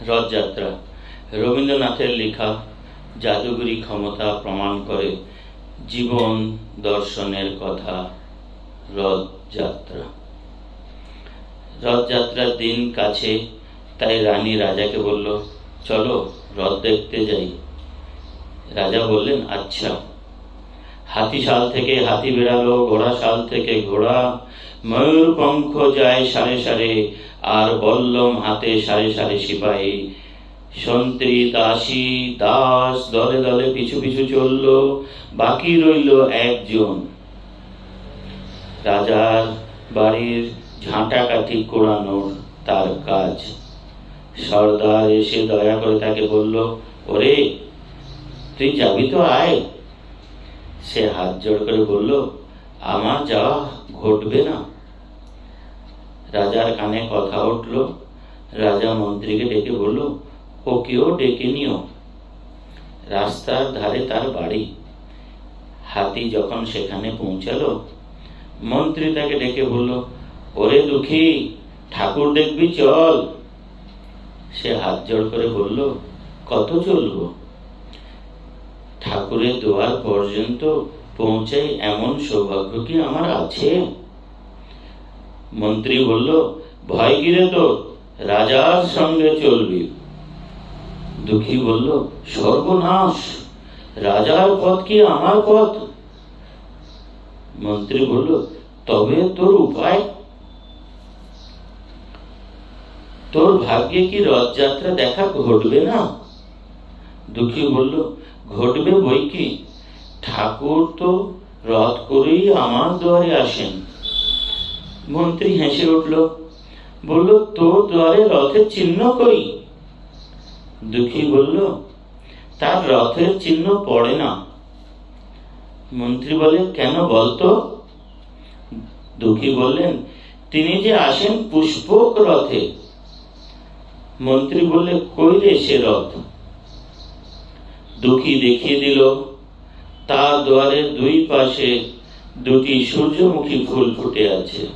রথযাত্রা রবীন্দ্রনাথের লেখা জাদুকরী ক্ষমতা প্রমাণ করে জীবন দর্শনের কথা। রথযাত্রা রথযাত্রার দিন কাছে, তাই রানী রাজাকে বলল, চলো রথ দেখতে যাই। রাজা বললেন, আচ্ছা। হাতিশাল থেকে হাতি বেরালো, ঘোড়াশাল থেকে ঘোড়া, ময়ূর পঙ্খ যায় সারে সারে, আর বল্লম হাতে সারে সারে সিপাহী। সন্ত্রী দাসী দাস দলে দলে পিছু পিছু চলল, বাকি রইল একজন। রাজার বাড়ির ঝাঁটা কাঠি কোড়ানোর তার কাজ। সর্দার এসে দয়া করে তাকে বলল, ওরে তুই যাবি তো, আয়। সে হাত জোড় করে বলল, আমার যাওয়া ঘটবে না। রাজার কানে কথা উঠল। রাজা মন্ত্রীকে ডেকে বলল, ওকেও ডেকে নিও। রাস্তার ধারে তার বাড়ি। হাতি যখন সেখানে পৌঁছালো, মন্ত্রী তাকে ডেকে বলল, ওরে দুঃখী, ঠাকুর দেখবি, চল। সে হাত জোড় করে বলল, কত চলবো? ঠাকুরের দুয়ার পর্যন্ত পৌঁছাই এমন সৌভাগ্য কি আমার আছে? মন্ত্রী বলল, ভয় কিরে তোর, রাজার সঙ্গে চলবি। দুঃখী বলল, সর্বনাশ, রাজার পথ কি আমার পথ? মন্ত্রী বলল, তবে তোর উপায়? তোর ভাগ্যে কি রথযাত্রা দেখা ঘটবে না? দুঃখী বলল, ঘটবে বই কি, ঠাকুর তো রথ করেই আমার দুয়ারে আসেন। মন্ত্রী হেসে উঠল, বলল, তোর দুয়ারে রথের চিহ্ন কই? দুঃখী বলল, তার রথের চিহ্ন পড়ে না। মন্ত্রী বলে, কেন বলতো? দুঃখী বললেন, তিনি যে আসেন পুষ্পক রথে। মন্ত্রী বললে, কই রে সে রথ? দুঃখী দেখিয়ে দিল, তার দুয়ারের দুই পাশে দুটি সূর্যমুখী ফুল ফুটে আছে।